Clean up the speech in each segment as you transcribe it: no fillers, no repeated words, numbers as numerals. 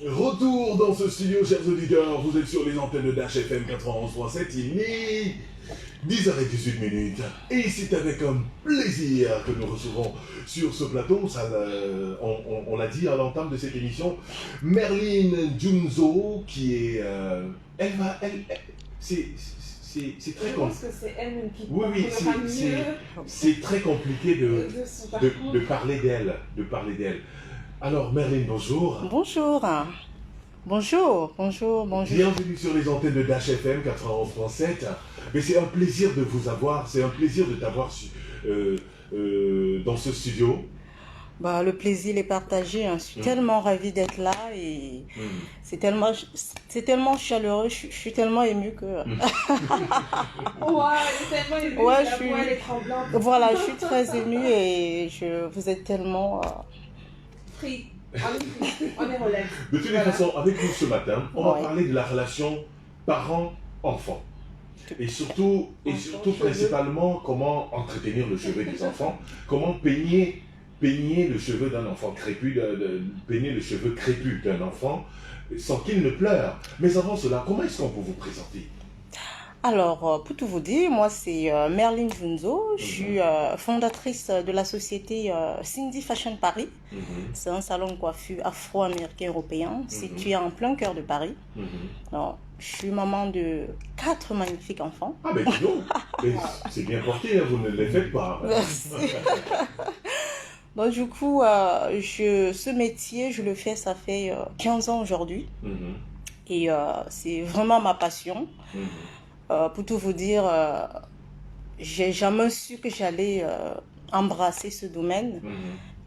Retour dans ce studio, chers auditeurs, vous êtes sur les antennes de Dash FM 91.7, il est 10h18. Et c'est avec un plaisir que nous recevons sur ce plateau, on l'a dit à l'entame de cette émission, Merlin Junzo, qui est... c'est très compliqué. Je pense que c'est elle-même qui Oui, c'est très compliqué de parler d'elle. Alors, Merlin, bonjour. Bonjour. Bonjour. Bienvenue sur les antennes de Dash FM 91.7. Mais c'est un plaisir de vous avoir, c'est un plaisir de t'avoir dans ce studio. Bah, le plaisir est partagé. Je suis tellement ravie d'être là et c'est tellement chaleureux. Je suis tellement émue que. Tellement émue. Ouais, Elle est tremblante. Voilà, je suis très émue et vous êtes tellement. Free. On est relax. De toutes les façons, avec nous ce matin, on va parler de la relation parent-enfant. Et surtout principalement, comment entretenir le cheveu des enfants, comment peigner le cheveu d'un enfant crépus, peigner le cheveu crépus d'un enfant sans qu'il ne pleure. Mais avant cela, comment est-ce qu'on peut vous présenter? Alors, pour tout vous dire, moi c'est Merlin Junzo, je suis fondatrice de la société Cindy Fashion Paris. C'est un salon de coiffure afro-américain européen situé en plein cœur de Paris. Alors, je suis maman de 4 magnifiques enfants. Ah ben dis donc, c'est bien porté, hein, vous ne les faites pas. Merci. Donc du coup, ce métier, je le fais, ça fait 15 ans aujourd'hui. Et c'est vraiment ma passion. Pour tout vous dire, j'ai jamais su que j'allais embrasser ce domaine.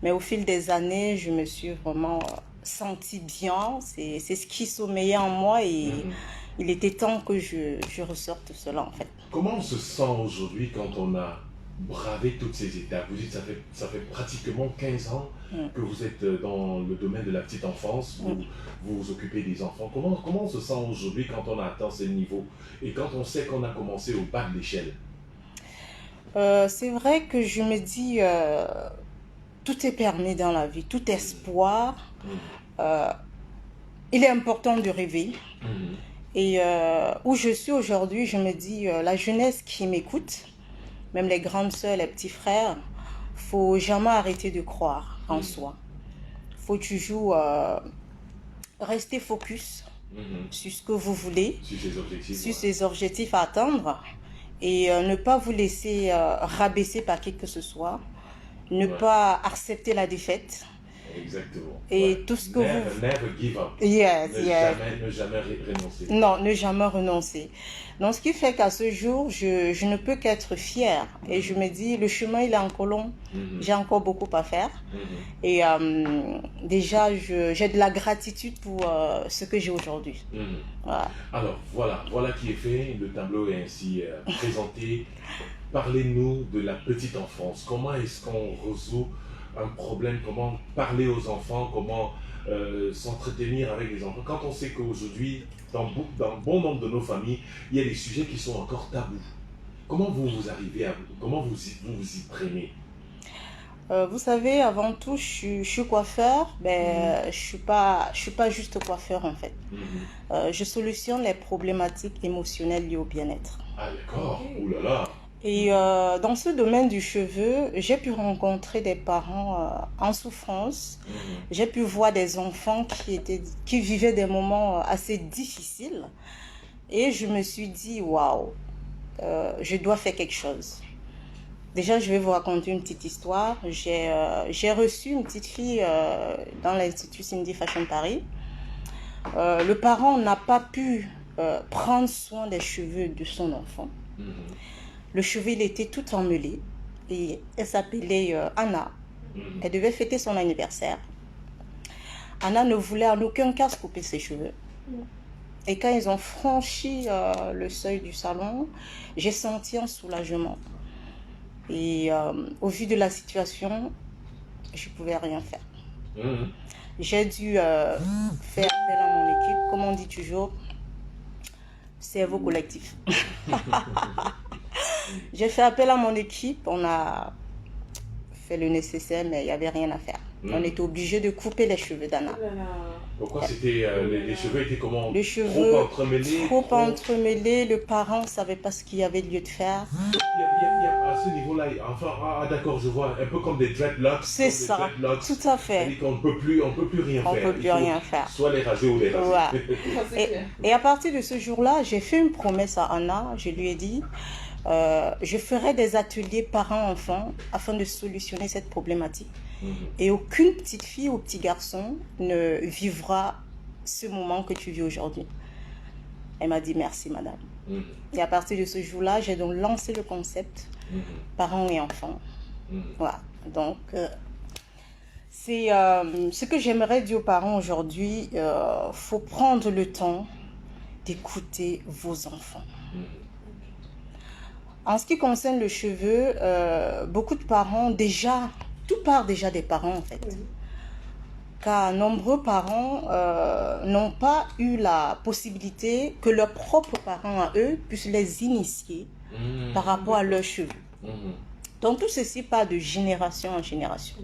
Mais au fil des années, je me suis vraiment sentie bien. C'est ce qui sommeillait en moi et il était temps que je ressorte cela en fait. Comment on se sent aujourd'hui quand on a bravé toutes ces étapes? Vous dites ça fait pratiquement 15 ans que vous êtes dans le domaine de la petite enfance, vous vous occupez des enfants. Comment on se sent aujourd'hui quand on a atteint ce niveau et quand on sait qu'on a commencé au bas de l'échelle? C'est vrai que je me dis, tout est permis dans la vie, tout espoir. Il est important de rêver. Et où je suis aujourd'hui, je me dis, la jeunesse qui m'écoute, même les grandes sœurs, les petits frères, faut jamais arrêter de croire en soi. Faut toujours rester focus sur ce que vous voulez, sur ces objectifs à atteindre, et ne pas vous laisser rabaisser par qui que ce soit, ne pas accepter la défaite. Exactement. Et tout ce que never give up. Yes. Ne jamais renoncer. Non, ne jamais renoncer. Donc, ce qui fait qu'à ce jour, je ne peux qu'être fière. Et je me dis, le chemin, il est encore long. J'ai encore beaucoup à faire. Et déjà, j'ai de la gratitude pour ce que j'ai aujourd'hui. Voilà. Alors, voilà qui est fait. Le tableau est ainsi présenté. Parlez-nous de la petite enfance. Comment est-ce qu'on résout un problème, comment parler aux enfants, comment s'entretenir avec les enfants, quand on sait qu'aujourd'hui, dans bon nombre de nos familles, il y a des sujets qui sont encore tabous. Comment vous arrivez comment vous y prenez? Vous savez, avant tout, je suis coiffeur, je suis pas juste coiffeur en fait. Je solutionne les problématiques émotionnelles liées au bien-être. Ah d'accord, ouh là là. Et dans ce domaine du cheveu, j'ai pu rencontrer des parents en souffrance. J'ai pu voir des enfants qui vivaient des moments assez difficiles. Et je me suis dit, waouh, je dois faire quelque chose. Déjà, je vais vous raconter une petite histoire. J'ai reçu une petite fille dans l'Institut Cindy Fashion Paris. Le parent n'a pas pu prendre soin des cheveux de son enfant. Le cheveu, il était tout emmêlé. Et elle s'appelait Anna. Elle devait fêter son anniversaire. Anna ne voulait en aucun cas se couper ses cheveux. Et quand ils ont franchi le seuil du salon, j'ai senti un soulagement. Et au vu de la situation, je ne pouvais rien faire. J'ai dû faire appel à mon équipe, comme on dit toujours, cerveau collectif. J'ai fait appel à mon équipe, on a fait le nécessaire, mais il n'y avait rien à faire. On était obligé de couper les cheveux d'Anna. Oh là là. Pourquoi c'était les cheveux étaient comment? Les cheveux Trop entremêlés? trop entremêlés, le parent ne savait pas ce qu'il y avait lieu de faire. À ce niveau-là, enfin, d'accord, je vois, un peu comme des dreadlocks. C'est comme des ça, dreadlocks. tout à fait. C'est-à-dire qu'on ne peut plus rien On faire. peut plus Il faut rien faire. Soit les raser ou les raser. Ouais. Ça, c'est clair. Et à partir de ce jour-là, j'ai fait une promesse à Anna. Je lui ai dit, je ferai des ateliers parents-enfants afin de solutionner cette problématique. Et aucune petite fille ou petit garçon ne vivra ce moment que tu vis aujourd'hui. Elle m'a dit merci, madame. Et à partir de ce jour-là, j'ai donc lancé le concept parents et enfants. Voilà. Donc, c'est ce que j'aimerais dire aux parents aujourd'hui. Faut prendre le temps d'écouter vos enfants. En ce qui concerne le cheveu, beaucoup de parents déjà, tout part déjà des parents en fait. Car nombreux parents n'ont pas eu la possibilité que leurs propres parents à eux puissent les initier par rapport à leurs cheveux. Donc tout ceci part de génération en génération.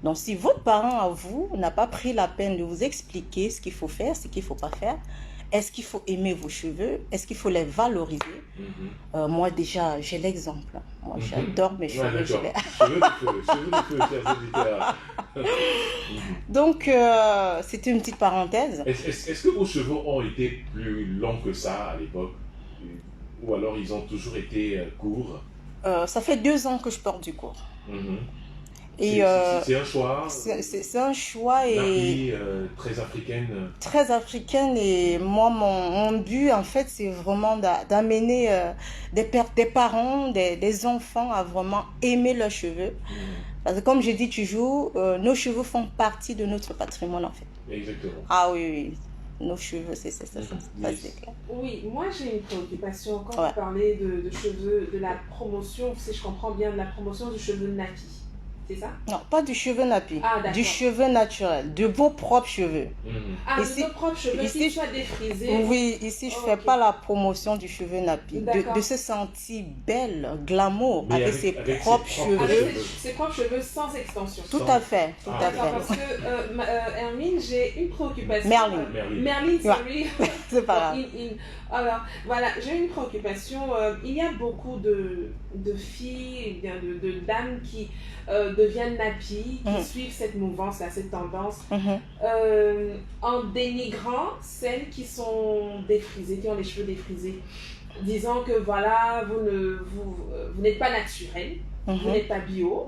Donc si votre parent à vous n'a pas pris la peine de vous expliquer ce qu'il faut faire, ce qu'il ne faut pas faire, est-ce qu'il faut aimer vos cheveux, est-ce qu'il faut les valoriser, moi déjà j'ai l'exemple. Moi j'adore mes cheveux. Cheveux de feu, chers auditeurs. Donc c'était une petite parenthèse. Est-ce que vos cheveux ont été plus longs que ça à l'époque? Ou alors ils ont toujours été courts? Ça fait 2 ans que je porte du court. Et c'est un choix. C'est un choix et très africaine. Très africaine, et moi mon but en fait c'est vraiment d'amener des parents, des enfants à vraiment aimer leurs cheveux. Parce que comme je dis toujours, nos cheveux font partie de notre patrimoine en fait. Exactement. Ah oui. Nos cheveux, c'est ça, c'est clair. Oui, moi j'ai une préoccupation quand vous parlez de cheveux, de la promotion, si je comprends bien, de la promotion du cheveu nappy. C'est ça? Non, pas du cheveu nappy, du cheveu naturel, de vos propres cheveux. Ah, ici, de vos propres cheveux qui soient défrisés. Oui, ici je ne fais pas la promotion du cheveu nappy. De se sentir belle, glamour, avec ses propres cheveux. Avec ses propres cheveux sans extension. Tout à fait, tout à fait. Parce que, Hermine, j'ai une préoccupation. Merline, sorry. C'est pas grave. Alors, voilà, j'ai une préoccupation. Il y a beaucoup de filles, de dames qui deviennent nappy, qui suivent cette mouvance-là, cette tendance, en dénigrant celles qui sont défrisées, qui ont les cheveux défrisés, disant que voilà, vous n'êtes pas naturel, vous n'êtes pas bio.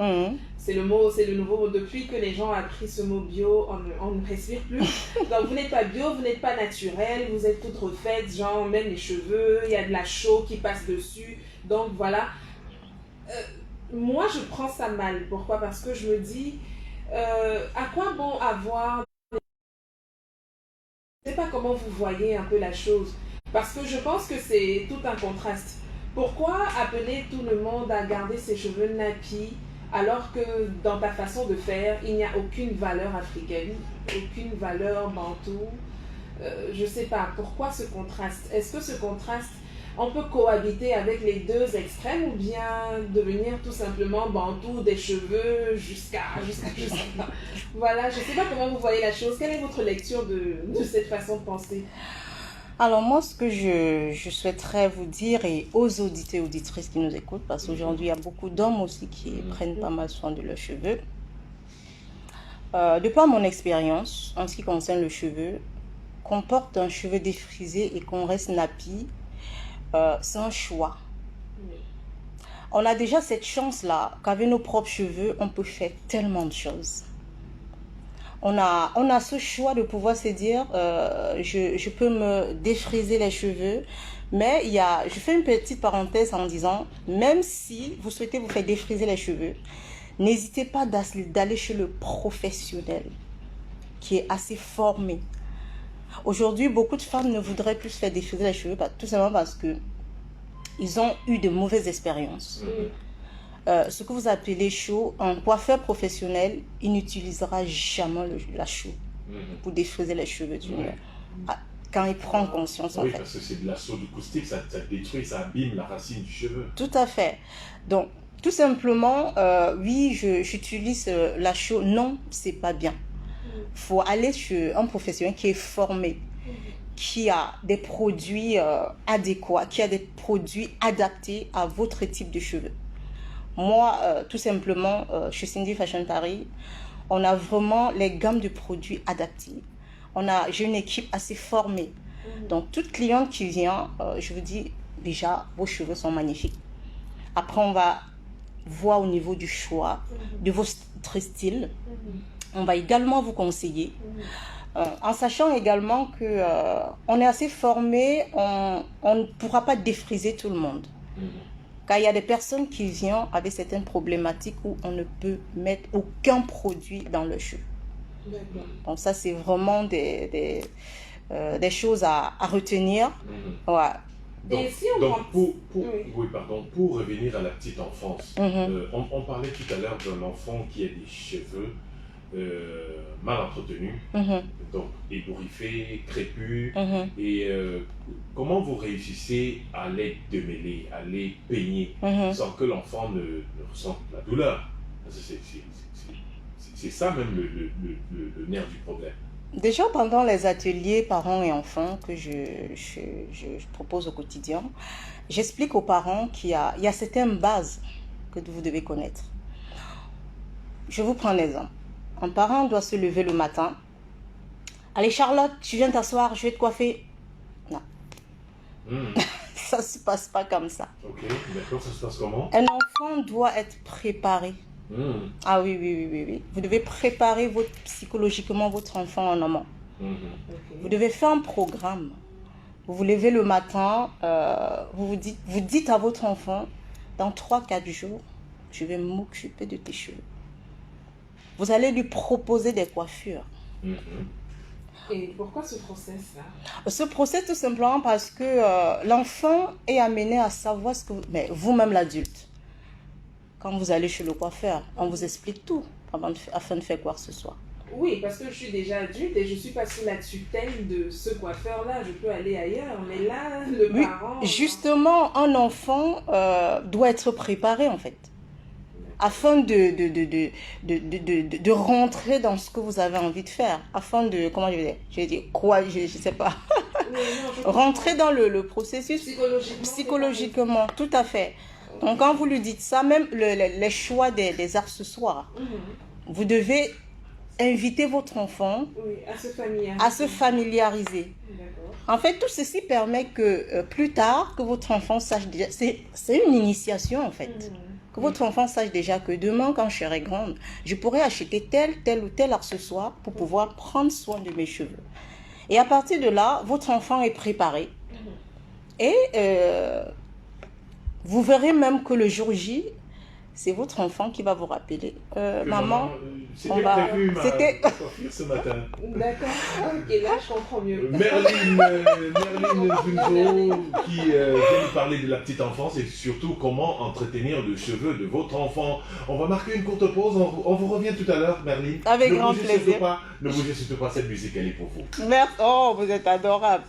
C'est le nouveau mot. Depuis que les gens ont appris ce mot bio, on ne respire plus. Donc vous n'êtes pas bio, vous n'êtes pas naturel, vous êtes toutes refaites, genre même les cheveux, il y a de la chaux qui passe dessus. Donc voilà. Moi je prends ça mal. Pourquoi? Parce que je me dis, à quoi bon avoir... Je ne sais pas comment vous voyez un peu la chose. Parce que je pense que c'est tout un contraste. Pourquoi appeler tout le monde à garder ses cheveux nappy alors que dans ta façon de faire, il n'y a aucune valeur africaine, aucune valeur bantou? Je ne sais pas, pourquoi ce contraste? Est-ce que ce contraste, on peut cohabiter avec les deux extrêmes ou bien devenir tout simplement bantou, des cheveux jusqu'à voilà, je ne sais pas comment vous voyez la chose. Quelle est votre lecture de cette façon de penser? Alors moi, ce que je souhaiterais vous dire, et aux auditeurs et auditrices qui nous écoutent, parce qu'aujourd'hui il y a beaucoup d'hommes aussi qui prennent pas mal soin de leurs cheveux. De par mon expérience, en ce qui concerne le cheveu, qu'on porte un cheveu défrisé et qu'on reste nappy, c'est un choix. On a déjà cette chance-là, qu'avec nos propres cheveux, on peut faire tellement de choses. On a ce choix de pouvoir se dire, je peux me défriser les cheveux, mais je fais une petite parenthèse en disant, même si vous souhaitez vous faire défriser les cheveux, n'hésitez pas d'aller chez le professionnel qui est assez formé. Aujourd'hui, beaucoup de femmes ne voudraient plus se faire défriser les cheveux, tout simplement parce que ils ont eu de mauvaises expériences. Ce que vous appelez chaux, un coiffeur professionnel, il n'utilisera jamais la chaux pour défriser les cheveux quand il prend conscience. Oui, parce que c'est de la chaux du caustique, ça détruit, ça abîme la racine du cheveu. Tout à fait. Donc, Tout simplement, oui, j'utilise la chaux. Non, c'est pas bien. Il faut aller chez un professionnel qui est formé, qui a des produits adéquats, qui a des produits adaptés à votre type de cheveux. Moi, tout simplement, chez Cindy Fashion Paris, on a vraiment les gammes de produits adaptés. J'ai une équipe assez formée. Donc, toute cliente qui vient, je vous dis déjà, vos cheveux sont magnifiques. Après, on va voir au niveau du choix de votre style. On va également vous conseiller. En sachant également qu'on est assez formé, on ne pourra pas défriser tout le monde. Car il y a des personnes qui viennent avec certaines problématiques où on ne peut mettre aucun produit dans le cheveu. Donc ça, c'est vraiment des choses à retenir. Ouais. Pour revenir à la petite enfance, on parlait tout à l'heure d'un enfant qui a des cheveux mal entretenus, donc ébouriffés, crépus, et comment vous réussissez à les démêler, à les peigner, sans que l'enfant ne ressente la douleur? C'est ça même le nerf du problème. Déjà, pendant les ateliers parents et enfants que je propose au quotidien, j'explique aux parents qu'il y a certaines bases que vous devez connaître. Je vous prends l'exemple. Un parent doit se lever le matin. Allez Charlotte, tu viens t'asseoir, je vais te coiffer. Non. Ça ne se passe pas comme ça. Ok, d'accord, ça se passe comment? Un enfant doit être préparé. Ah oui. Vous devez préparer psychologiquement votre enfant en amont. Vous devez faire un programme. Vous vous levez le matin, vous dites à votre enfant, dans 3-4 jours, je vais m'occuper de tes cheveux. Vous allez lui proposer des coiffures. Et pourquoi ce process-là? Ce process, tout simplement parce que l'enfant est amené à savoir ce que mais vous-même l'adulte. Quand vous allez chez le coiffeur, on vous explique tout afin de faire quoi que ce soit. Oui, parce que je suis déjà adulte et je suis pas sous la tutelle de ce coiffeur-là. Je peux aller ailleurs, mais là, le parent... Justement, un enfant doit être préparé, en fait, afin de rentrer dans ce que vous avez envie de faire, afin de, comment je vais dire, je sais pas, rentrer dans le processus psychologiquement, tout à fait. Donc, quand vous lui dites ça, même les choix des accessoires, vous devez inviter votre enfant à se familiariser. En fait, tout ceci permet que plus tard, que votre enfant sache déjà, c'est une initiation en fait, que votre enfant sache déjà que demain, quand je serai grande, je pourrai acheter tel ou tel accessoire pour pouvoir prendre soin de mes cheveux. Et à partir de là, votre enfant est préparé. Et vous verrez même que le jour J, c'est votre enfant qui va vous rappeler. Maman, c'était prévu ma coiffure ce matin. D'accord. Et là, je comprends mieux. Merline Junzo qui vient nous parler de la petite enfance et surtout comment entretenir le cheveu de votre enfant. On va marquer une courte pause. On vous revient tout à l'heure, Merline. Avec grand plaisir. Ne bougez surtout pas, cette musique, elle est pour vous. Merci. Oh, vous êtes adorable.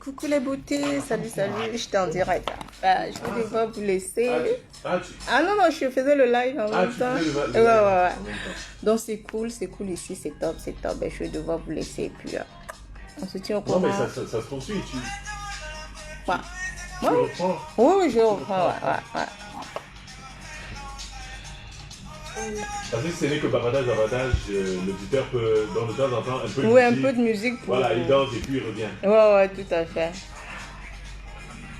Coucou les beautés, salut, je t'en direct. Je vais devoir vous laisser. Ah non, je faisais le live en même temps. Ouais. Donc c'est cool ici, c'est top. Je vais devoir vous laisser et puis on se tient au courant. Non mais ça se poursuit, tu reprends. Oui, je reprends, ouais. Parce que ce n'est que bavardage, l'auditeur peut, dans de temps en temps, un peu de musique. Voilà, il danse et puis il revient. Ouais, tout à fait.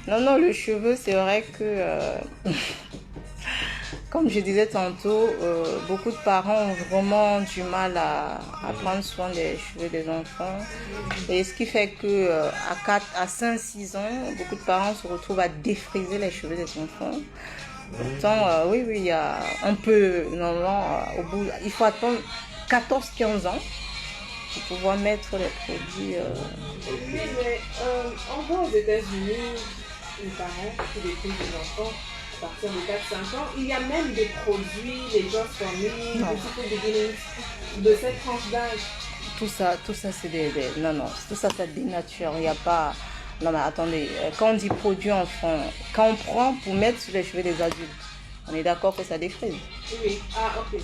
Non, le cheveu, c'est vrai que, comme je disais tantôt, beaucoup de parents ont vraiment du mal à prendre soin des cheveux des enfants. Et ce qui fait que à 5-6 ans, beaucoup de parents se retrouvent à défriser les cheveux des enfants. Pourtant, oui, on peut, normalement, il faut attendre 14-15 ans pour pouvoir mettre les produits. Oui, mais on voit aux États-Unis, les parents qui défrisent des enfants à partir de 4-5 ans. Il y a même des produits, les Just for Me, de cette tranche d'âge. tout ça c'est non, non, tout ça, ça dénature. Il n'y a pas... Non, mais attendez, quand on dit produit enfant, quand on prend pour mettre sur les cheveux des adultes, on est d'accord que ça défrise. Oui, ah, ok.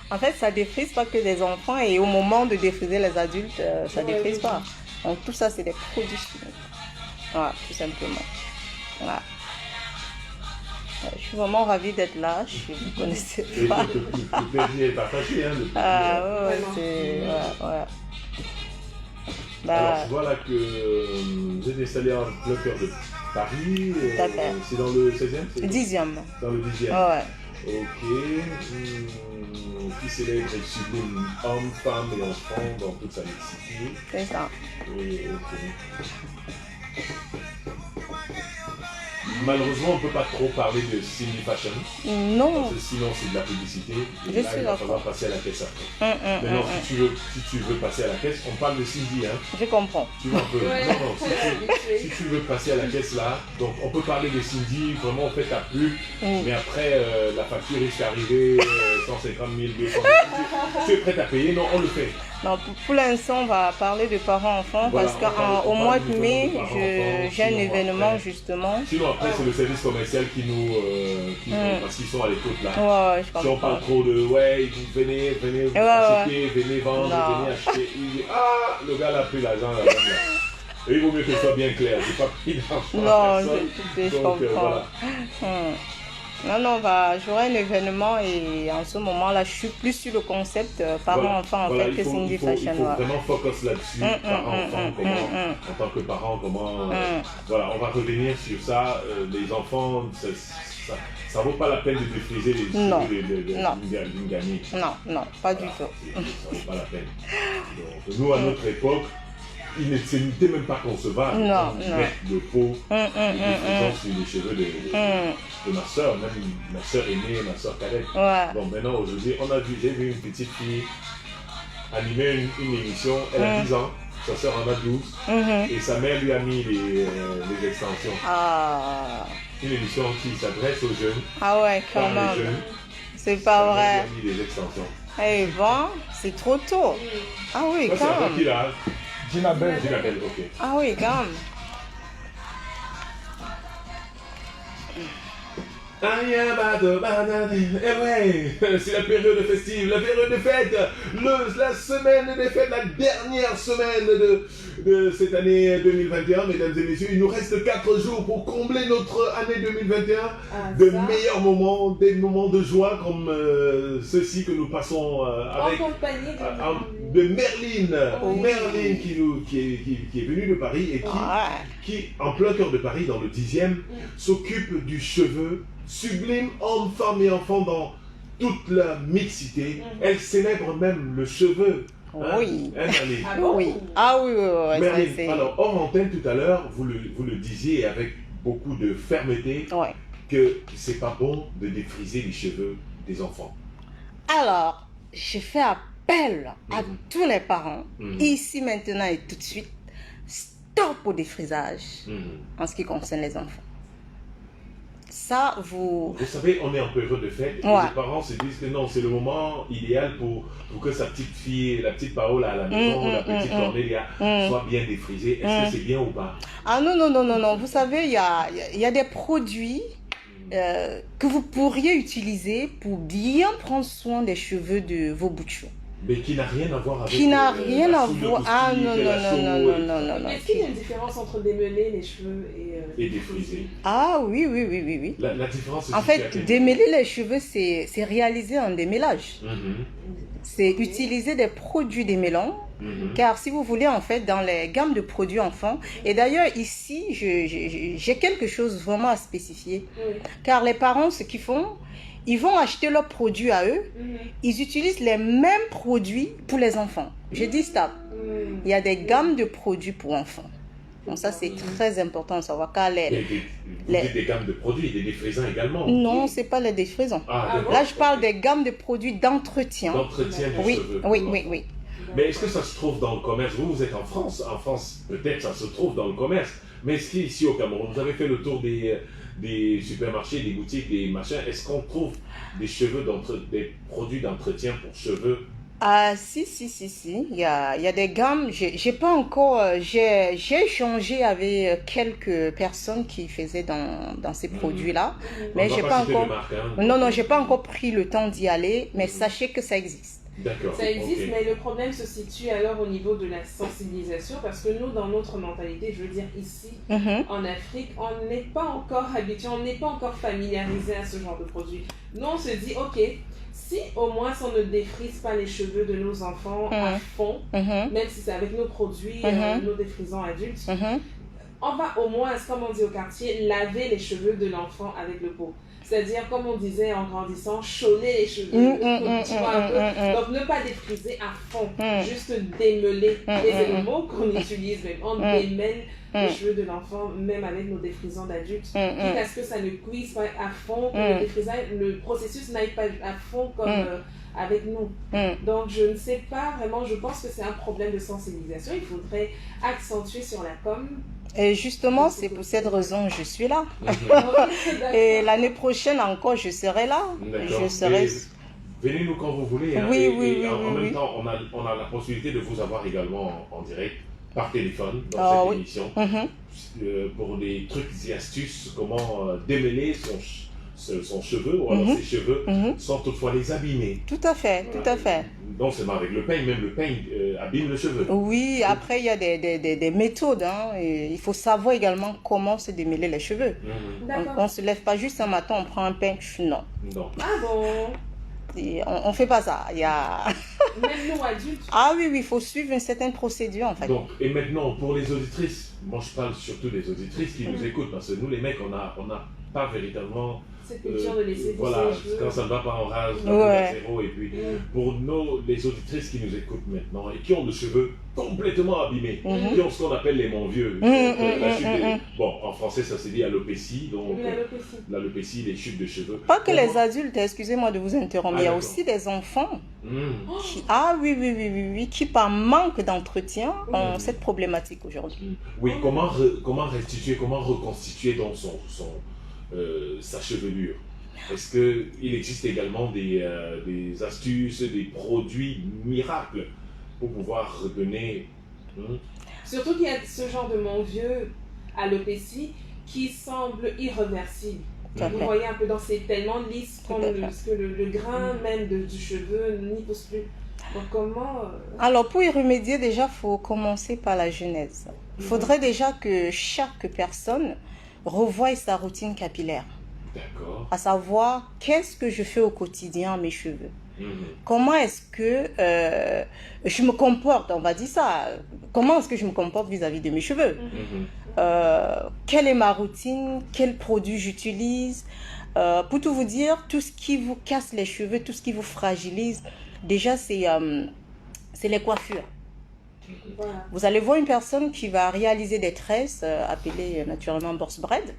En fait, ça défrise pas que des enfants et au moment de défriser les adultes, ça défrise pas. Donc tout ça, c'est des produits chimiques. Voilà, tout simplement. Voilà. Je suis vraiment ravie d'être là. Je ne vous connaissais pas. Le plaisir est partagé. Hein, ouais, c'est... Ouais. Alors, je vois là que vous êtes installé en plein cœur de Paris. C'est dans le 16e 10e. Dans le 10e. Ouais. Ok. Qui célèbre et sublime hommes, femmes et enfants dans toute sa mixité. C'est ça. Et, ok. Malheureusement, on ne peut pas trop parler de Cindy Fashion. Non. Parce que sinon, c'est de la publicité. Et je là, suis il va falloir passer à la caisse après. Maintenant, si tu veux passer à la caisse, on parle de Cindy. Hein. Je comprends. Tu vois un peu. Ouais. Non, si tu veux passer à la caisse là, donc on peut parler de Cindy, vraiment on fait ta pub, mais après la facture risque d'arriver 150 000, 200 000. Tu es prêt à payer? Non, on le fait. Non, pour l'instant, on va parler de parents-enfants parce qu'au mois de mai, j'ai un événement justement. Sinon, après, c'est le service commercial qui nous. Parce qu'ils sont à l'écoute là. Ouais, je comprends. Si on parle trop de venez acheter, venez vendre, venez acheter. Ah, le gars a pris l'argent là. Et il vaut mieux que ce soit bien clair. J'ai pas pris d'argent. Non, je comprends. Non, j'aurai un événement et en ce moment-là, je suis plus sur le concept parents-enfants en fait que Cindy Fashion. Il faut vraiment focus là-dessus, parents-enfants, comment, en tant que parents, comment... Voilà, on va revenir sur ça. Les enfants, ça vaut pas la peine de défriser les cheveux d'une gamine. Non, pas du tout. Ça vaut pas la peine. Donc, nous, à notre époque, ce n'était même pas concevable de mettre de peau sur les cheveux de ma soeur, même ma soeur aînée, ma soeur cadette. Donc maintenant, aujourd'hui, j'ai vu une petite fille animer une émission, elle a 10 ans, sa soeur en a 12, et sa mère lui a mis les extensions. Une émission qui s'adresse aux jeunes. Ah ouais, quand même. C'est pas vrai. Elle a mis les extensions. Eh bon, c'est trop tôt. Ah oui, quand même. C'est qui là? Ginabel, ok. Ah oui, quand même. Eh ouais, c'est la période festive, la période de fête, la semaine des fêtes, la dernière semaine de cette année 2021, mesdames et messieurs. Il nous reste 4 jours pour combler notre année 2021 de meilleurs moments, des moments de joie comme ceux-ci que nous passons avec de Merline. Merline qui est venue de Paris et qui, en plein cœur de Paris, dans le 10e, s'occupe du cheveu sublime, hommes, femmes et enfants dans toute la mixité. Elle célèbre même le cheveu. Oui. Oui. Ah oui. Merline, alors, hors antenne tout à l'heure, vous le disiez avec beaucoup de fermeté que c'est pas bon de défriser les cheveux des enfants. Alors, je fais appel à tous les parents, ici, maintenant et tout de suite, stop au défrisage en ce qui concerne les enfants. Ça, vous savez, on est en période de fête et les parents se disent que non, c'est le moment idéal pour que sa petite fille, la petite Paola à la maison, la petite Cornelia, soit bien défrisée. Est-ce que c'est bien ou pas? Ah non. Vous savez, il y a des produits que vous pourriez utiliser pour bien prendre soin des cheveux de vos bouts de cheveux. Mais qui n'a rien à voir avec... Qui n'a rien à voir... Ah non. Est-ce qu'il y a une différence entre démêler les cheveux et défriser? Ah oui. La différence, en fait, démêler les cheveux, c'est réaliser un démêlage. C'est utiliser des produits démêlants. Car si vous voulez, en fait, dans les gammes de produits enfants, et d'ailleurs ici, j'ai quelque chose vraiment à spécifier. Car les parents, ce qu'ils font, ils vont acheter leurs produits à eux, ils utilisent les mêmes produits pour les enfants. Je dis stop. Il y a des gammes de produits pour enfants. Donc ça, c'est très important de savoir. Car des gammes de produits, des défrisants également. Non, ce n'est pas les défrisants. Là, je parle des gammes de produits d'entretien. D'entretien du cheveu. Oui. Mais est-ce que ça se trouve dans le commerce? Vous êtes en France. En France, peut-être ça se trouve dans le commerce. Mais est-ce qu'ici au Cameroun, vous avez fait le tour des supermarchés, des boutiques, des machins, est-ce qu'on trouve des produits d'entretien pour cheveux Ah, si. Il y a des gammes. J'ai pas encore. J'ai échangé avec quelques personnes qui faisaient dans ces produits-là. Mais j'ai pas encore. Non, j'ai pas encore pris le temps d'y aller. Mais sachez que ça existe. D'accord. Ça existe, mais le problème se situe alors au niveau de la sensibilisation, parce que nous, dans notre mentalité, je veux dire ici, en Afrique, on n'est pas encore habitué, on n'est pas encore familiarisé à ce genre de produit. Nous, on se dit, ok, si au moins on ne défrise pas les cheveux de nos enfants à fond, même si c'est avec nos produits, nos défrisants adultes, on va au moins, comme on dit au quartier, laver les cheveux de l'enfant avec le pot. C'est-à-dire, comme on disait en grandissant, choler les cheveux, tu vois un peu. Donc, ne pas défriser à fond, juste démêler. Et c'est le mot qu'on utilise même. On démêle les cheveux de l'enfant, même avec nos défrisants d'adultes. Quitte à ce que ça ne cuise pas à fond, que le processus n'aille pas à fond comme avec nous. Donc, je ne sais pas vraiment, je pense que c'est un problème de sensibilisation. Il faudrait accentuer sur la com. Et justement, c'est pour cette raison que je suis là. Et l'année prochaine encore, je serai là. Je serai... Venez-nous quand vous voulez. Hein, oui. En même temps, on a la possibilité de vous avoir également en direct, par téléphone, dans cette émission, pour des trucs et astuces, comment démêler son cheveu, ou alors ses cheveux, sans toutefois les abîmer. Tout à fait. Non seulement avec le peigne, même le peigne abîme le cheveu. Oui, après il y a des méthodes. Et il faut savoir également comment se démêler les cheveux. On ne se lève pas juste un matin, on prend un peigne, non. Ah bon? Et on ne fait pas ça. Il y a... Même nous adultes. Ah oui, il faut suivre une certaine procédure en fait. Donc, et maintenant, pour les auditrices, moi je parle surtout des auditrices qui nous écoutent, parce que nous les mecs, on n'a pas véritablement... Cette culture de laisser voilà, les cheveux. quand ça ne va pas en rase, zéro. Et puis, pour les auditrices qui nous écoutent maintenant et qui ont le cheveu complètement abîmé, qui ont ce qu'on appelle les mon-vieux. Bon, en français, ça se dit alopécie. Donc, l'alopécie, les chutes de cheveux. Pas que les adultes, excusez-moi de vous interrompre, il y a aussi des enfants qui par manque d'entretien ont cette problématique aujourd'hui. Oui, comment restituer, comment reconstituer donc sa chevelure? Est-ce qu'il existe également des astuces, des produits miracles pour pouvoir redonner... Surtout qu'il y a ce genre de mon vieux alopécie qui semble irréversible. Vous voyez un peu, c'est tellement lisse que le grain même du cheveu n'y pousse plus. Donc comment... Alors pour y remédier, déjà, il faut commencer par la genèse. Il faudrait déjà que chaque personne revoie sa routine capillaire. D'accord. À savoir, qu'est-ce que je fais au quotidien à mes cheveux? Comment est-ce que je me comporte, on va dire ça, comment est-ce que je me comporte vis-à-vis de mes cheveux? Quelle est ma routine? Quels produits j'utilise? Pour tout vous dire, tout ce qui vous casse les cheveux, tout ce qui vous fragilise, déjà c'est les coiffures. Voilà. Vous allez voir une personne qui va réaliser des tresses, appelées naturellement bourse braid.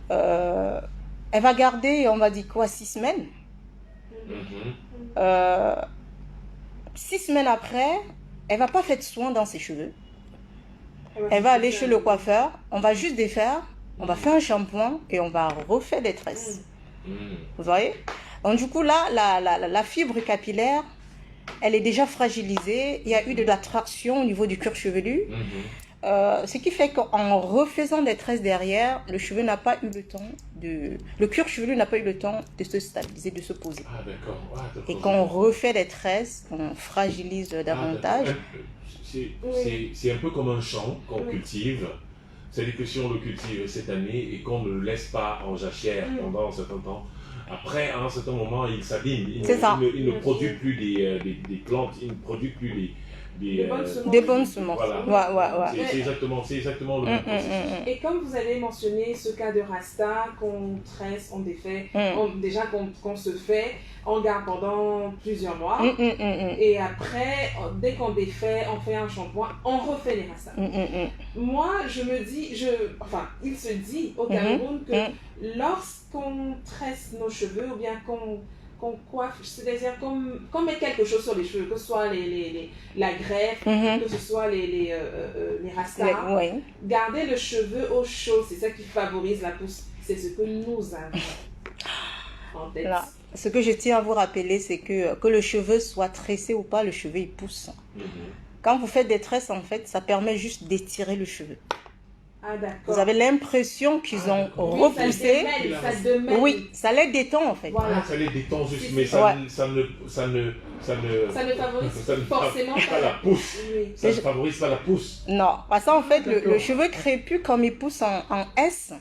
Elle va garder, on va dire quoi, 6 semaines. 6 semaines après, elle va pas faire de soin dans ses cheveux. Elle va aller chez le coiffeur, on va juste défaire, on va faire un shampoing et on va refaire des tresses. Vous voyez? Donc du coup là, la fibre capillaire, elle est déjà fragilisée, il y a eu de la traction au niveau du cuir chevelu, ce qui fait qu'en refaisant des tresses derrière, le cuir chevelu n'a pas eu le temps de se stabiliser, de se poser. Ah d'accord. Et quand on refait des tresses, on fragilise davantage. C'est un peu comme un champ qu'on cultive. C'est-à-dire que si on le cultive cette année et qu'on ne le laisse pas en jachère pendant un certain temps, après, à un certain moment, il s'abîme. Il ne produit plus des plantes, il ne produit plus des bonnes semences. Voilà. C'est exactement le même processus. Et comme vous avez mentionné ce cas de Rasta qu'on tresse, on défait, déjà qu'on se fait, on garde pendant plusieurs mois. Et après, dès qu'on défait, on fait un shampoing, on refait les Rastas. Moi, je me dis, il se dit au Cameroun que lorsqu'on tresse nos cheveux ou bien qu'on coiffe, c'est-à-dire qu'on met quelque chose sur les cheveux, que ce soit la greffe, que ce soit les rastas, garder le cheveu au chaud, c'est ça qui favorise la pousse. C'est ce que nous avons. en tête. Là, ce que je tiens à vous rappeler, c'est que le cheveu soit tressé ou pas, le cheveu il pousse. Quand vous faites des tresses, en fait, ça permet juste d'étirer le cheveu. Ah, d'accord. Vous avez l'impression qu'ils ont repoussé. Ça démêle. Oui, ça les détend en fait. Voilà. Ça les détend juste, mais Ouais. ça ne favorise ça ne forcément pas la pousse. Oui. Ça ne favorise pas la pousse. Non, parce qu'en fait, le D'accord. cheveu crépus, comme il pousse en S,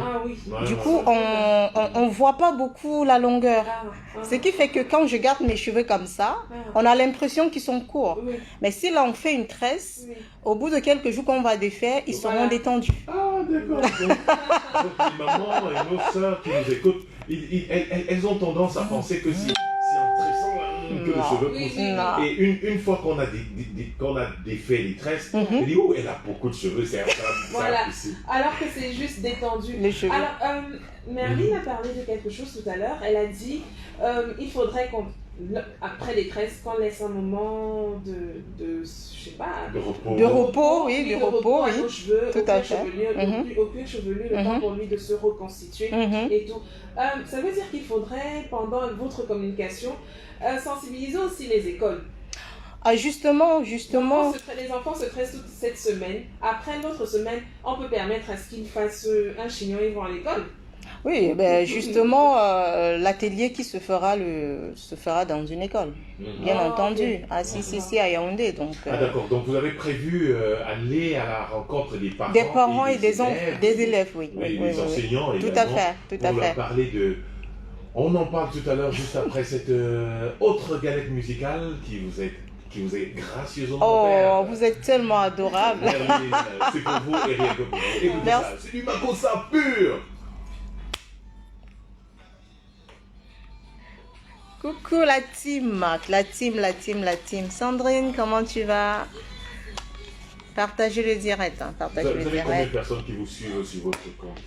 Ah oui. du coup, on voit pas beaucoup la longueur. Ah. Ce qui fait que quand je garde mes cheveux comme ça, on a l'impression qu'ils sont courts. Oui. Mais si là on fait une tresse, Oui. au bout de quelques jours qu'on va défaire, ils seront Voilà. détendus. Ah, d'accord. Donc, les mamans et nos sœurs qui nous écoutent, elles ont tendance à penser que c'est en tressant que le Non. cheveu Oui, pousse. oui, Non. Et une fois qu'on a, qu'on a défait les tresses, on dit, oh, elle a beaucoup de cheveux, c'est Voilà. impossible. Alors que c'est juste détendu. Les cheveux. Alors, Merline a parlé de quelque chose tout à l'heure. Elle a dit il faudrait après les tresses, qu'on laisse un moment de je sais pas, De repos. De repos, oui, de repos, à oui. nos cheveux, Tout à fait. aucune chevelure, le temps pour lui de se reconstituer et tout. Ça veut dire qu'il faudrait, pendant votre communication, sensibiliser aussi les écoles. Ah, justement. Les enfants se tressent toute cette semaine. Après l'autre semaine, on peut permettre à ce qu'ils fassent un chignon et vont à l'école. Oui, ben justement, l'atelier qui se fera dans une école, bien entendu. Okay. Ah si, à Yaoundé. Donc, Ah d'accord, donc vous avez prévu aller à la rencontre des parents, et des élèves, oui. Oui, les enseignants Tout également, à fait, tout à pour leur fait. parler de... On en parle tout à l'heure, juste après cette autre galette musicale qui vous est gracieusement Oh, offerte. vous êtes tellement adorable. Merline, c'est pour vous et rien que pour vous. Écoutez Merci. ça, c'est du Makossa pur. Coucou la team. Sandrine, comment tu vas? Partagez le direct. Vous Partagez le avez combien de direct. personnes qui vous suivent sur votre compte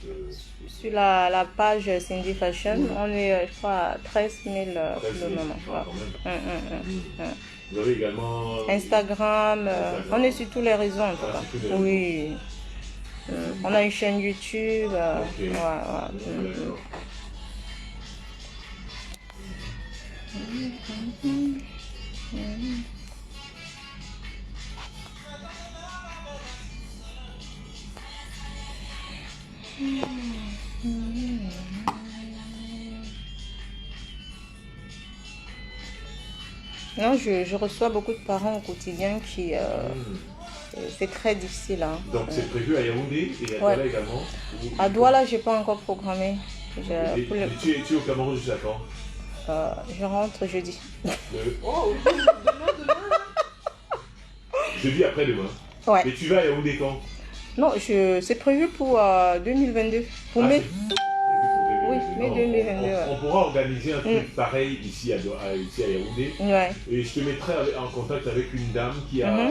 Sur la page Cindy Fashion, on est, je crois, à 13 000 pour le moment. Ah, quand même. Vous avez également... Instagram, on est sur tous les réseaux en tout Ah, cas. sur tous les réseaux. Oui. On a une chaîne YouTube. Ok. Ouais. D'accord. Non, je reçois beaucoup de parents au quotidien qui... c'est très difficile. Hein. Donc c'est prévu à Yaoundé et à Ouais. Douala également. À Douala, je n'ai pas encore programmé. Et tu es au Cameroun jusqu'à quand? Je rentre jeudi. Oh, demain. Jeudi après-demain. Ouais. Et tu vas à Yaoundé quand? Non, c'est prévu pour 2022. Pour mai. Oui, mai 2022. On pourra organiser un truc pareil ici à Yaoundé. Ouais. Et je te mettrai en contact avec une dame qui a,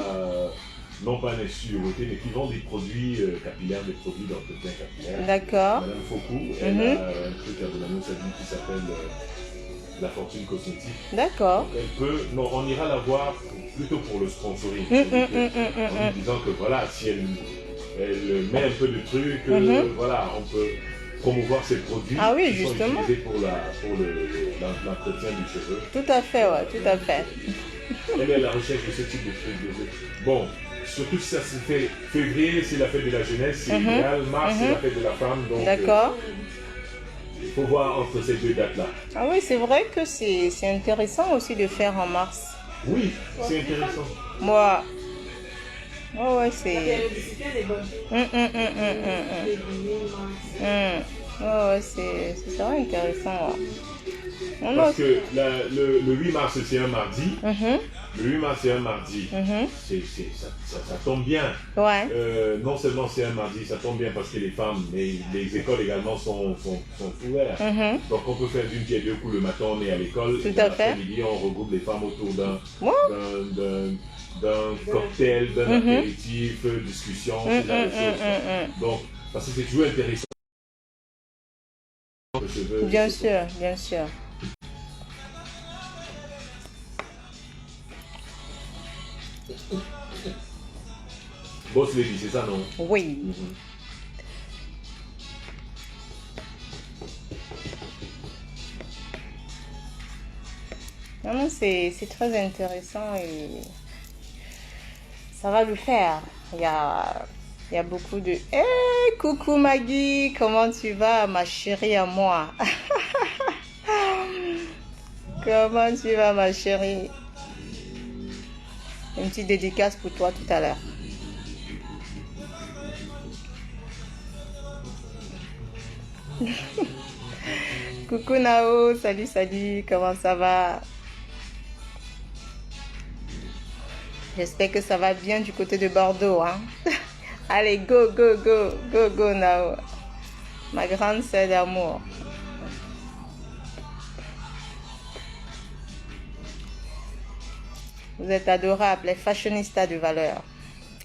non pas un institut de beauté, mais qui vend des produits capillaires, des produits d'entretien capillaire. D'accord. Madame Foucault, elle a un truc à Bonamou, qui s'appelle La Fortune Cosmétique. D'accord. Donc elle peut, non, on ira la voir plutôt pour le sponsoring. En lui disant que voilà, si elle met un peu de trucs, voilà, on peut promouvoir ces produits Ah oui, qui sont justement. utilisés pour l'entretien du cheveu. Tout à fait, ouais, tout à fait. Elle est à la recherche de ce type de trucs. Bon, surtout si ça se fait février, c'est la fête de la jeunesse, c'est idéal. Mars, c'est la fête de la femme. Donc, D'accord. il faut voir entre ces deux dates-là. Ah oui, c'est vrai que c'est intéressant aussi de faire en mars. Oui, c'est intéressant. Moi. Oh ouais, La c'est. périodicité, elle est bonne. Ouais, c'est vraiment intéressant. Ouais. Parce que le 8 mars, c'est un mardi. Le 8 mars, c'est un mardi. Ça tombe bien. Ouais. Non seulement c'est un mardi, ça tombe bien parce que les femmes, les écoles également sont ouvertes. Donc on peut faire d'une pierre deux coups. Le matin, on est à l'école. Tout à fait. L'après-midi, on regroupe les femmes autour d'un cocktail, d'un apéritif, discussion, ce genre de choses. Donc, parce que c'est toujours intéressant. Bien sûr, bien sûr. Boss Lady, c'est ça, non? Oui. Non, c'est très intéressant et ça va le faire. Il y a beaucoup de... Hey, coucou Maggie, comment tu vas, ma chérie à moi? Comment tu vas, ma chérie? Une petite dédicace pour toi tout à l'heure. Coucou Nao, salut, comment ça va? J'espère que ça va bien du côté de Bordeaux, hein? Allez, go, Nao. Ma grande sœur d'amour. Vous êtes adorables, les fashionistas de valeur.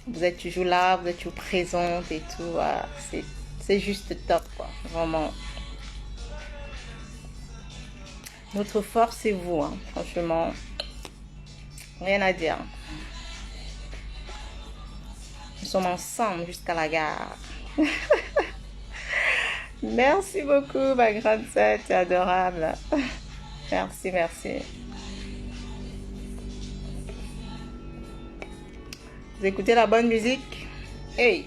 Vous êtes toujours là, vous êtes toujours présente et tout. Voilà. C'est juste top, quoi. Vraiment. Notre force, c'est vous, hein. Franchement. Rien à dire. Nous sommes ensemble jusqu'à la gare. Merci beaucoup, ma grande sœur. Tu es adorable. Merci. Vous écoutez la bonne musique? Hey!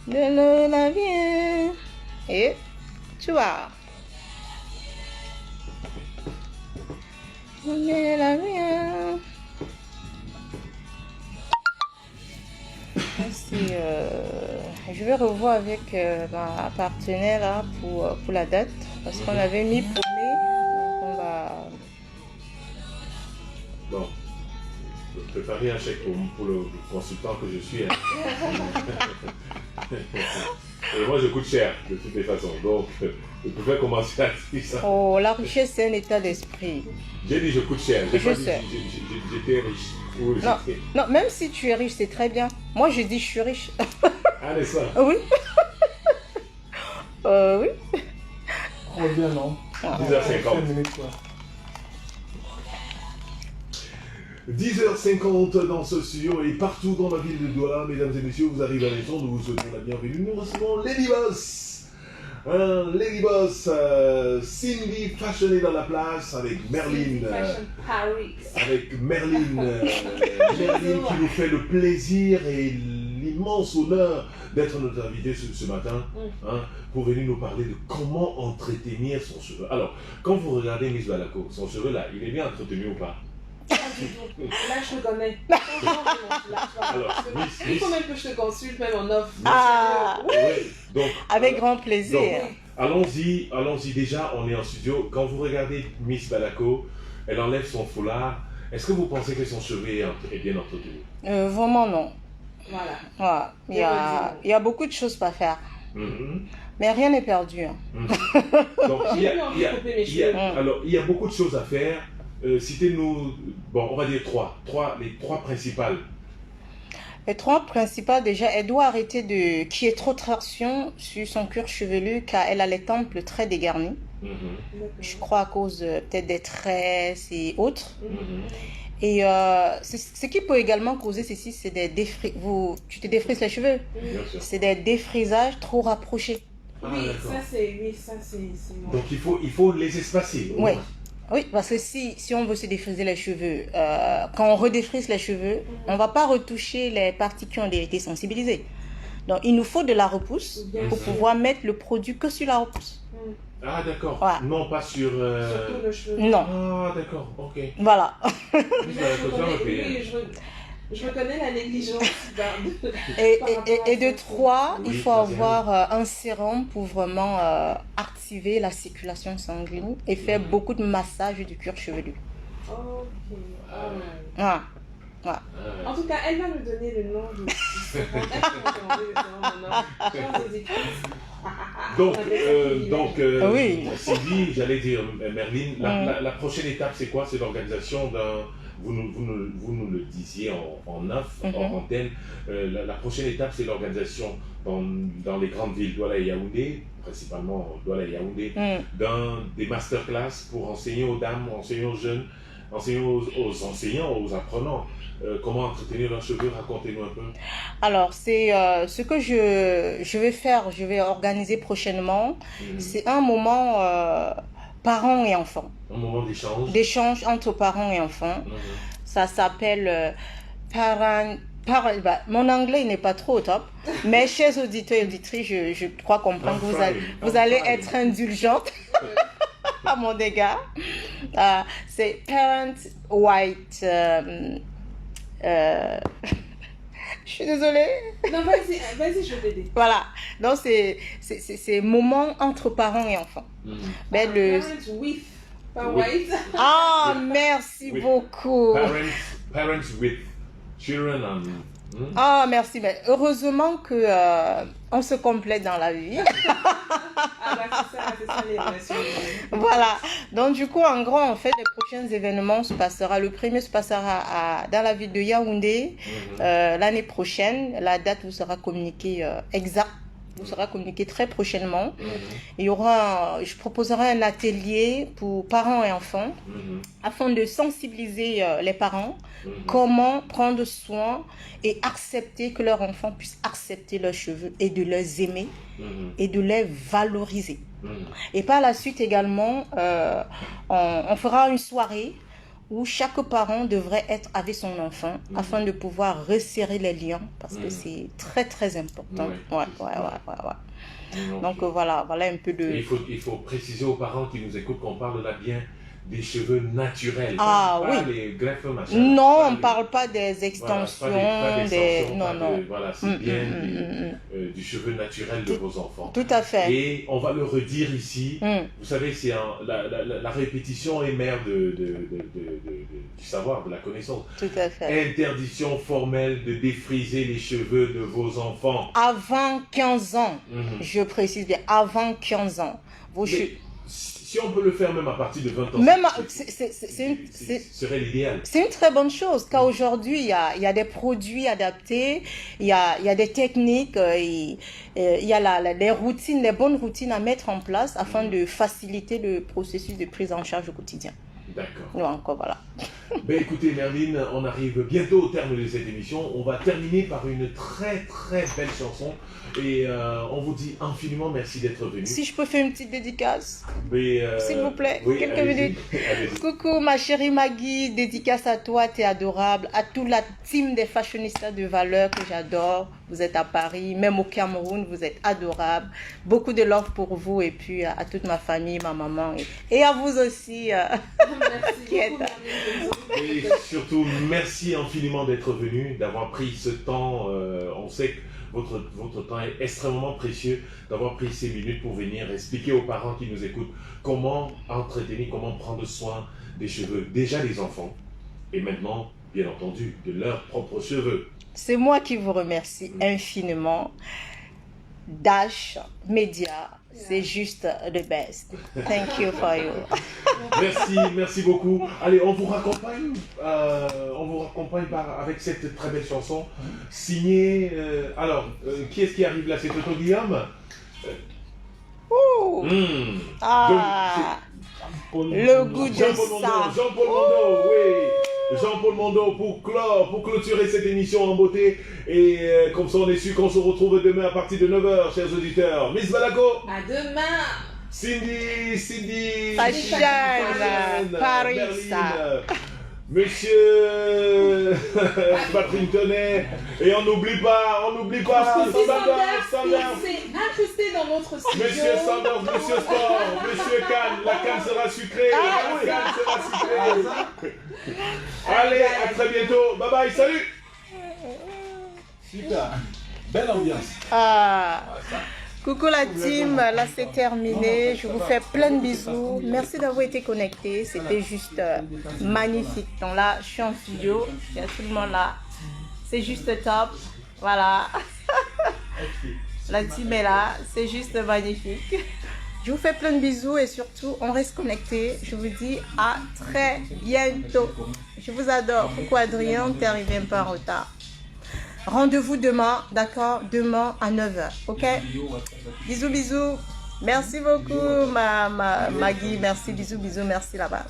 De l'eau la vie. Et tu vois. De la vie. Je vais revoir avec ma partenaire là, pour la date. Parce qu'on avait mis pour mai. Donc on va... Bon. Préparer un chèque pour le consultant que je suis. Et moi, je coûte cher, de toutes les façons. Donc, je pouvais commencer à dire ça. Oh, la richesse, c'est un état d'esprit. J'ai dit je coûte cher. J'ai pas dit sais. J'étais riche. Non, même si tu es riche, c'est très bien. Moi, je dis je suis riche. Allez, ça. Oui. Oui. On revient, non? 10h50. 10h50 dans ce studio et partout dans la ville de Douala, mesdames et messieurs, vous arrivez à la maison, nous vous souhaitons la bienvenue. Nous recevons Lady Boss. Lady Boss, Cindy Fashionné dans la place avec Merlin. Avec Merlin. Merlin qui nous fait le plaisir et l'immense honneur d'être notre invité ce matin pour venir nous parler de comment entretenir son cheveu. Alors, quand vous regardez Miss Balako, son cheveu là, il est bien entretenu ou pas? Là, je te connais. Alors, il faut même que je te consulte, même en offre. Oui, donc, avec grand plaisir. Donc, allons-y déjà, on est en studio. Quand vous regardez Miss Balako, elle enlève son foulard. Est-ce que vous pensez que son cheveu est bien entretenu? Vraiment non. Voilà. Il y a beaucoup de choses à faire. Mais rien n'est perdu. Hein. Donc, il y a beaucoup de choses à faire. Citez-nous, bon, on va dire les trois principales. Les trois principales, déjà, elle doit arrêter de qu'il y ait trop de traction sur son cuir chevelu car elle a les tempes très dégarnis. Je crois à cause peut-être des tresses et autres. Et ce qui peut également causer ceci, c'est des défrisages. Tu te défrises les cheveux. C'est des défrisages trop rapprochés. Oui, ça c'est Donc il faut les espacer. Oui, parce que si on veut se défriser les cheveux, quand on redéfrise les cheveux, on ne va pas retoucher les parties qui ont été sensibilisées. Donc, il nous faut de la repousse pour pouvoir mettre le produit que sur la repousse. Ah, d'accord. Voilà. Non, pas sur... Surtout le cheveu. Non. Ah, d'accord, ok. Voilà. Je reconnais la négligence. Et de trois, il faut avoir un sérum pour vraiment activer la circulation sanguine et faire beaucoup de massage du cuir chevelu. Ok. En tout cas, elle va me donner le nom du Donc, oui. Sylvie, j'allais dire, Merlin, la prochaine étape, c'est quoi? C'est l'organisation d'un... Vous nous le disiez en off, en antenne. La prochaine étape, c'est l'organisation dans les grandes villes, Douala et Yaoundé, principalement Douala et Yaoundé, des masterclass pour enseigner aux dames, enseigner aux jeunes, enseigner aux enseignants, aux apprenants. Comment entretenir leurs cheveux? Racontez-nous un peu. Alors, c'est ce que je vais faire, je vais organiser prochainement. C'est un moment parents et enfants. Un moment d'échange. D'échange entre parents et enfants. Ça s'appelle mon anglais n'est pas trop au top, mais chers auditeurs et auditrices, je crois comprendre que vous allez être indulgente à mon égard. C'est Parent White. Je suis désolée. Non, vas-y, je vais t'aider. Voilà. Donc, c'est moment entre parents et enfants. Ben, Parents with, pas white. Ah, merci beaucoup. Parents with children and... Ah, merci. Mais heureusement que on se complète dans la vie. Ah bah c'est ça les relations. Voilà. Donc du coup, en gros, en fait, les prochains événements se passera. Le premier se passera dans la ville de Yaoundé l'année prochaine. La date vous sera communiquée exacte. Vous sera communiquée très prochainement. Il y aura, je proposerai un atelier pour parents et enfants afin de sensibiliser les parents comment prendre soin et accepter que leurs enfants puissent accepter leurs cheveux et de les aimer et de les valoriser. Et par la suite également, on fera une soirée où chaque parent devrait être avec son enfant afin de pouvoir resserrer les liens parce que c'est très très important. Donc voilà un peu de... Il faut préciser aux parents qui nous écoutent qu'on parle là bien des cheveux naturels. Ah pas oui. les greffes machin. Non, on ne parle pas des extensions. Voilà, c'est bien du cheveu naturel de vos enfants. Tout à fait. Et on va le redire ici. Vous savez, c'est la répétition est mère du savoir, de la connaissance. Tout à fait. Interdiction formelle de défriser les cheveux de vos enfants. Avant 15 ans, je précise bien, avant 15 ans. Si on peut le faire même à partir de 20 ans, même ce serait l'idéal. C'est une très bonne chose, car aujourd'hui, il y a des produits adaptés, il y a des techniques, il y a les routines, les bonnes routines à mettre en place afin de faciliter le processus de prise en charge au quotidien. D'accord. Donc, voilà. Ben écoutez, Merline, on arrive bientôt au terme de cette émission. On va terminer par une très très belle chanson. Et on vous dit infiniment merci d'être venu. Si je peux faire une petite dédicace, s'il vous plaît, oui, quelques minutes. Coucou ma chérie Maggie, dédicace à toi, t'es adorable. À toute la team des fashionistas de valeur que j'adore. Vous êtes à Paris, même au Cameroun, vous êtes adorable. Beaucoup de love pour vous et puis à toute ma famille, ma maman et à vous aussi. Merci beaucoup. Et surtout, merci infiniment d'être venu, d'avoir pris ce temps. On sait que votre temps est extrêmement précieux, d'avoir pris ces minutes pour venir expliquer aux parents qui nous écoutent comment entretenir, comment prendre soin des cheveux, déjà des enfants, et maintenant, bien entendu, de leurs propres cheveux. C'est moi qui vous remercie infiniment. Dash Media, c'est juste the best. Thank you for you. Merci beaucoup. Allez, on vous raccompagne avec cette très belle chanson signée. Qui est-ce qui arrive là? C'est Toto Guillaume. Le goût de ça. Jean-Paul Mondo, oui. Jean-Paul Mondo pour clôturer cette émission en beauté. Et comme ça, on est sûr qu'on se retrouve demain à partir de 9h, chers auditeurs. Miss Balago. À demain. Cindy. Fashion, Paris. Monsieur Patrick Tonnet. Et on n'oublie pas Sanders. C'est incrusté dans notre studio. Monsieur Sanders, Monsieur Sport, Monsieur Cannes. La canne sera sucrée. Allez, à très bientôt. Bye bye, salut. Super. Belle ambiance. Coucou la team, là c'est terminé. Je vous fais plein de bisous. Merci d'avoir été connectés. C'était juste magnifique. Donc là, je suis en studio. Il y a tout le monde là. C'est juste top. Voilà. La team est là. C'est juste magnifique. Je vous fais plein de bisous et surtout, on reste connectés. Je vous dis à très bientôt. Je vous adore. Coucou Adrien, t'es arrivé un peu en retard. Rendez-vous demain, d'accord? Demain à 9h, ok? Bisous. Merci beaucoup, Maggie. Merci, bisous, merci là-bas.